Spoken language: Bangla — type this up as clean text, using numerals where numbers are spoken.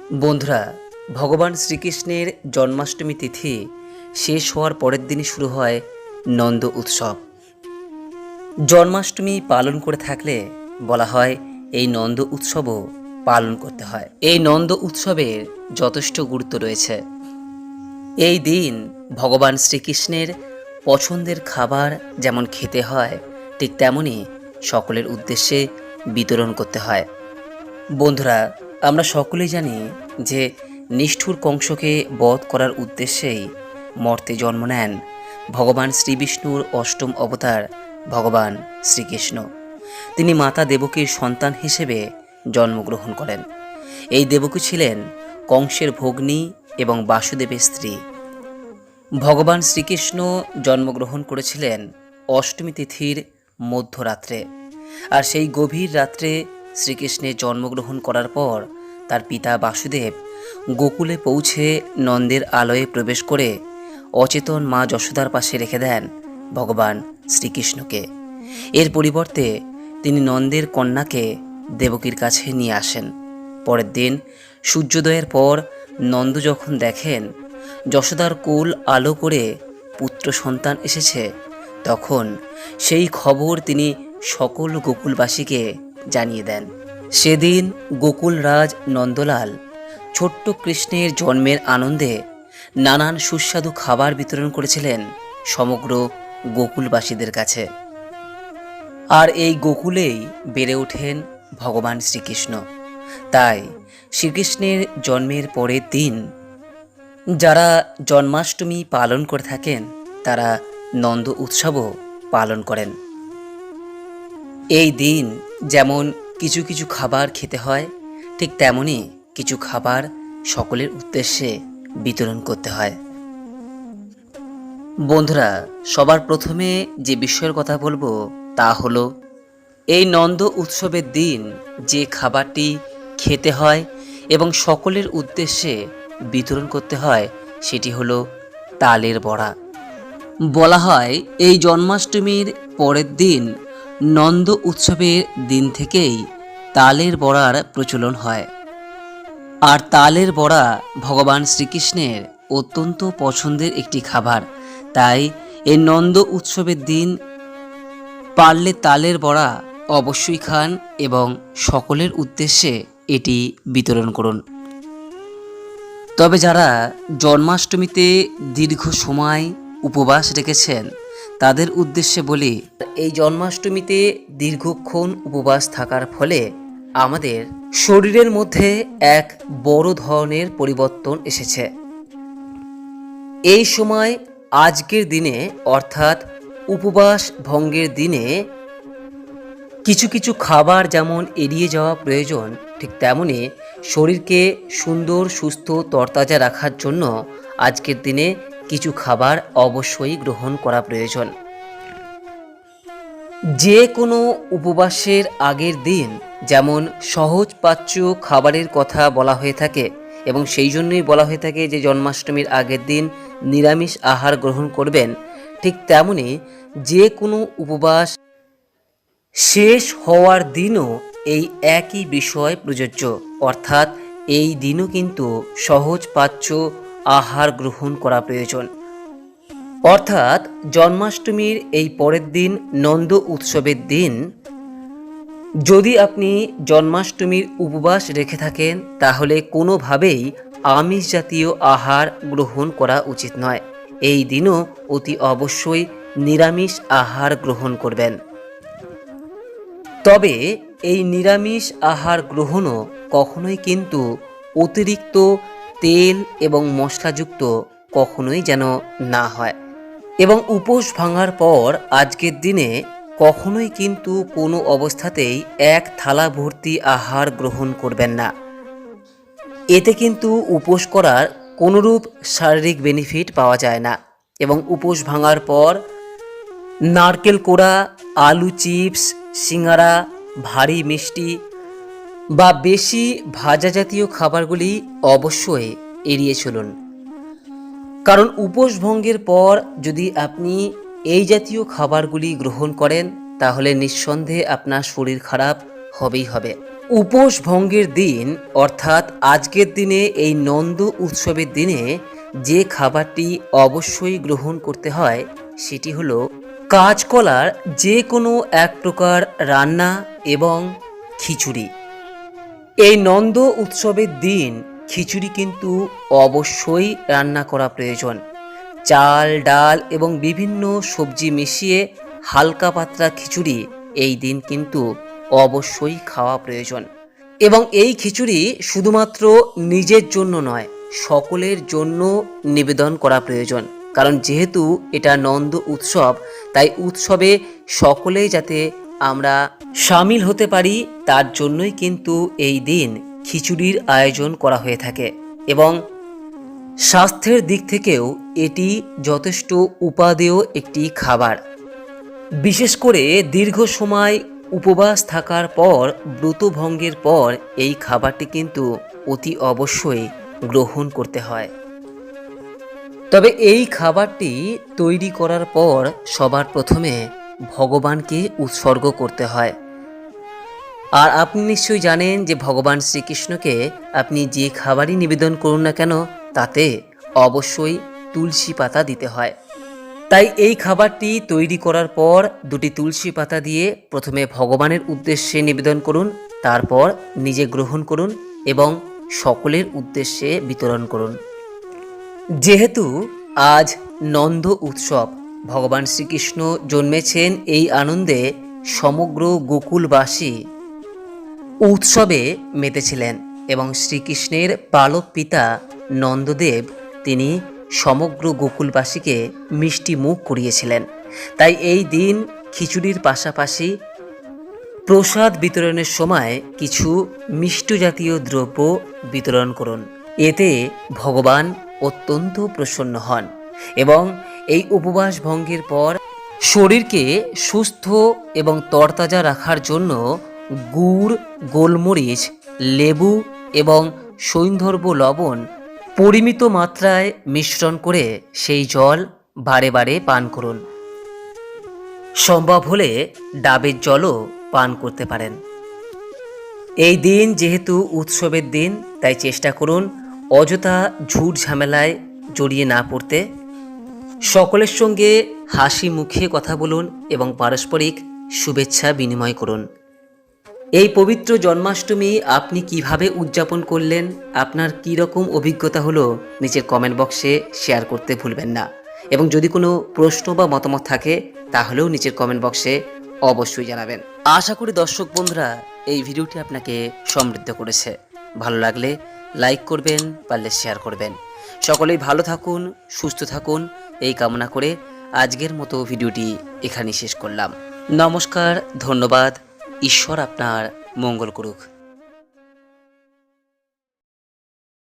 বন্ধুরা, ভগবান শ্রীকৃষ্ণের জন্মাষ্টমী তিথি শেষ হওয়ার পরের দিনই শুরু হয় নন্দ উৎসব। জন্মাষ্টমী পালন করে থাকলে বলা হয় এই নন্দ উৎসবও পালন করতে হয়। এই নন্দ উৎসবের যথেষ্ট গুরুত্ব রয়েছে। এই দিন ভগবান শ্রীকৃষ্ণের পছন্দের খাবার যেমন খেতে হয়, ঠিক তেমনি সকলের উদ্দেশ্যে বিতরণ করতে হয়। বন্ধুরা, আমরা সকলেই জানি যে নিষ্ঠুর কংসকে বধ করার উদ্দেশ্যেই মর্তে জন্ম নেন ভগবান শ্রীবিষ্ণুর অষ্টম অবতার ভগবান শ্রীকৃষ্ণ। তিনি মাতা দেবকীর সন্তান হিসেবে জন্মগ্রহণ করেন। এই দেবকী ছিলেন কংসের ভগ্নী এবং বাসুদেবের স্ত্রী। ভগবান শ্রীকৃষ্ণ জন্মগ্রহণ করেছিলেন অষ্টমী তিথির মধ্যরাত্রে। আর সেই গভীর রাত্রে শ্রীকৃষ্ণের জন্মগ্রহণ করার পর তার পিতা বাসুদেব গোকুলে পৌঁছে নন্দের আলয়ে প্রবেশ করে অচেতন মা যশোদার পাশে রেখে দেন ভগবান শ্রীকৃষ্ণকে। এর পরিবর্তে তিনি নন্দের কন্যাকে দেবকীর কাছে নিয়ে আসেন। পরের দিন সূর্যোদয়ের পর নন্দ যখন দেখেন যশোদার কোল আলো করে পুত্র সন্তান এসেছে, তখন সেই খবর তিনি সকল গোকুলবাসীকে জানিয়ে দেন। সেদিন গোকুলরাজ নন্দলাল ছোট্ট কৃষ্ণের জন্মের আনন্দে নানান সুস্বাদু খাবার বিতরণ করেছিলেন সমগ্র গোকুলবাসীদের কাছে। আর এই গোকুলেই বেড়ে ওঠেন ভগবান শ্রীকৃষ্ণ। তাই শ্রীকৃষ্ণের জন্মের পরের দিন যারা জন্মাষ্টমী পালন করে থাকেন তারা নন্দ উৎসবও পালন করেন। এই দিন যেমন কিছু কিছু খাবার খেতে হয়, ঠিক তেমনি কিছু খাবার সকলের উদ্দেশ্যে বিতরণ করতে হয়। বন্ধুরা, সবার প্রথমে যে বিষয়ের কথা বলবো তা হলো এই নন্দ উৎসবের দিন যে খাবারটি খেতে হয় এবং সকলের উদ্দেশ্যে বিতরণ করতে হয় সেটি হলো তালের বড়া। বলা হয় এই জন্মাষ্টমীর পরের দিন নন্দ উৎসবের দিন থেকেই তালের বড়ার প্রচলন হয়। আর তালের বড়া ভগবান শ্রীকৃষ্ণের অত্যন্ত পছন্দের একটি খাবার। তাই এই নন্দ উৎসবের দিন পারলে তালের বড়া অবশ্যই খান এবং সকলের উদ্দেশ্যে এটি বিতরণ করুন। তবে যারা জন্মাষ্টমীতে দীর্ঘ সময় উপবাস রেখেছেন তাদের উদ্দেশ্যে বলি, এই জন্মাষ্টমীতে দীর্ঘক্ষণ উপবাস থাকার ফলে আমাদের শরীরের মধ্যে এক বড় ধরনের পরিবর্তন এসেছে। এই সময় আজকের দিনে অর্থাৎ উপবাস ভঙ্গের দিনে কিছু কিছু খাবার যেমন এড়িয়ে যাওয়া প্রয়োজন, ঠিক তেমনি শরীরকে সুন্দর সুস্থ তরতাজা রাখার জন্য আজকের দিনে কিছু খাবার অবশ্যই গ্রহণ করা প্রয়োজন। যে কোনো উপবাসের আগের দিন যেমন সহজপাচ্য খাবারের কথা বলা হয়ে থাকে এবং সেই জন্যই বলা হয়ে থাকে যে জন্মাষ্টমীর আগের দিন নিরামিষ আহার গ্রহণ করবেন, ঠিক তেমনি যে কোনো উপবাস শেষ হওয়ার দিনও এই একই বিষয় প্রযোজ্য, অর্থাৎ এই দিনও কিন্তু সহজপাচ্য আহার গ্রহণ করা প্রয়োজন। অর্থাৎ জন্মাষ্টমীর এই পরের দিন নন্দ উৎসবের দিন যদি আপনি জন্মাষ্টমীর উপবাস রেখে থাকেন তাহলে কোনোভাবেই আমিষ জাতীয় আহার গ্রহণ করা উচিত নয়। এই দিনও অতি অবশ্যই নিরামিষ আহার গ্রহণ করবেন। তবে এই নিরামিষ আহার গ্রহণও কখনোই কিন্তু অতিরিক্ত তেল এবং মশলাযুক্ত কখনোই যেন না হয়। এবং উপোস ভাঙার পর আজকের দিনে কখনোই কিন্তু কোনো অবস্থাতেই এক থালা ভর্তি আহার গ্রহণ করবেন না। এতে কিন্তু উপোস করার কোনোরূপ শারীরিক বেনিফিট পাওয়া যায় না। এবং উপোস ভাঙার পর নারকেল কোড়া, আলু চিপস, সিঙ্গারা, ভারী মিষ্টি বা বেশি ভাজা জাতীয় খাবারগুলি অবশ্যই এড়িয়ে চলুন। কারণ উপোস ভঙ্গের পর যদি আপনি এই জাতীয় খাবারগুলি গ্রহণ করেন তাহলে নিঃসন্দেহে আপনার শরীর খারাপ হবেই হবে। উপোস ভঙ্গের দিন অর্থাৎ আজকের দিনে এই নন্দ উৎসবের দিনে যে খাবারটি অবশ্যই গ্রহণ করতে হয় সেটি হলো কাঁচকলার যে কোনো এক প্রকার রান্না এবং খিচুড়ি। এই নন্দ উৎসবের দিন খিচুড়ি কিন্তু অবশ্যই রান্না করা প্রয়োজন। চাল ডাল এবং বিভিন্ন সবজি মিশিয়ে হালকা পাতলা খিচুড়ি এই দিন কিন্তু অবশ্যই খাওয়া প্রয়োজন। এবং এই খিচুড়ি শুধুমাত্র নিজের জন্য নয়, সকলের জন্য নিবেদন করা প্রয়োজন। কারণ যেহেতু এটা নন্দ উৎসব, তাই উৎসবে সকলেই যাতে আমরা সামিল হতে পারি তার জন্যই কিন্তু এই দিন খিচুড়ির আয়োজন করা হয়ে থাকে। এবং স্বাস্থ্যের দিক থেকেও এটি যথেষ্ট উপাদেয় একটি খাবার। বিশেষ করে দীর্ঘ সময় উপবাস থাকার পর, ব্রতভঙ্গের পর এই খাবারটি কিন্তু অতি অবশ্যই গ্রহণ করতে হয়। তবে এই খাবারটি তৈরি করার পর সবার প্রথমে ভগবানকে উৎসর্গ করতে হয়। আর আপনি নিশ্চয়ই জানেন যে ভগবান শ্রীকৃষ্ণকে আপনি যে খাবারই নিবেদন করুন না কেন তাতে অবশ্যই তুলসী পাতা দিতে হয়। তাই এই খাবারটি তৈরি করার পর দুটি তুলসী পাতা দিয়ে প্রথমে ভগবানের উদ্দেশ্যে নিবেদন করুন, তারপর নিজে গ্রহণ করুন এবং সকলের উদ্দেশ্যে বিতরণ করুন। যেহেতু আজ নন্দ উৎসব, ভগবান শ্রীকৃষ্ণ জন্মেছেন এই আনন্দে সমগ্র গোকুলবাসী উৎসবে মেতেছিলেন এবং শ্রীকৃষ্ণের পালক পিতা নন্দদেব তিনি সমগ্র গোকুলবাসীকে মিষ্টি মুখ করিয়েছিলেন। তাই এই দিন খিচুড়ির পাশাপাশি প্রসাদ বিতরণের সময় কিছু মিষ্টি জাতীয় দ্রব্য বিতরণ করুন। এতে ভগবান অত্যন্ত প্রসন্ন হন এবং এই উপবাস ভঙ্গের পর শরীরকে সুস্থ এবং তরতাজা রাখার জন্য গুড়, গোলমরিচ, লেবু এবং সৈন্ধর্ব লবণ পরিমিত মাত্রায় মিশ্রণ করে সেই জল বারে বারে পান করুন। সম্ভব হলে ডাবের জলও পান করতে পারেন। এই দিন যেহেতু উৎসবের দিন, তাই চেষ্টা করুন অযথা ঝুট ঝামেলায় জড়িয়ে না পড়তে। সকলের সঙ্গে হাসি মুখে কথা বলুন এবং পারস্পরিক শুভেচ্ছা বিনিময় করুন। এই পবিত্র জন্মাষ্টমী আপনি কিভাবে উদযাপন করলেন, আপনার কী রকম অভিজ্ঞতা হলো নিচের কমেন্ট বক্সে শেয়ার করতে ভুলবেন না। এবং যদি কোনো প্রশ্ন বা মতামত থাকে তাহলেও নিচের কমেন্ট বক্সে অবশ্যই জানাবেন। আশা করি দর্শক বন্ধুরা এই ভিডিওটি আপনাকে সমৃদ্ধ করেছে। ভালো লাগলে লাইক করবেন, পারলে শেয়ার করবেন। সকলেই ভালো থাকুন, সুস্থ থাকুন এই কামনা করে আজকের মতো ভিডিওটি এখানেই শেষ করলাম। নমস্কার, ধন্যবাদ। ঈশ্বর আপনার মঙ্গল করুক।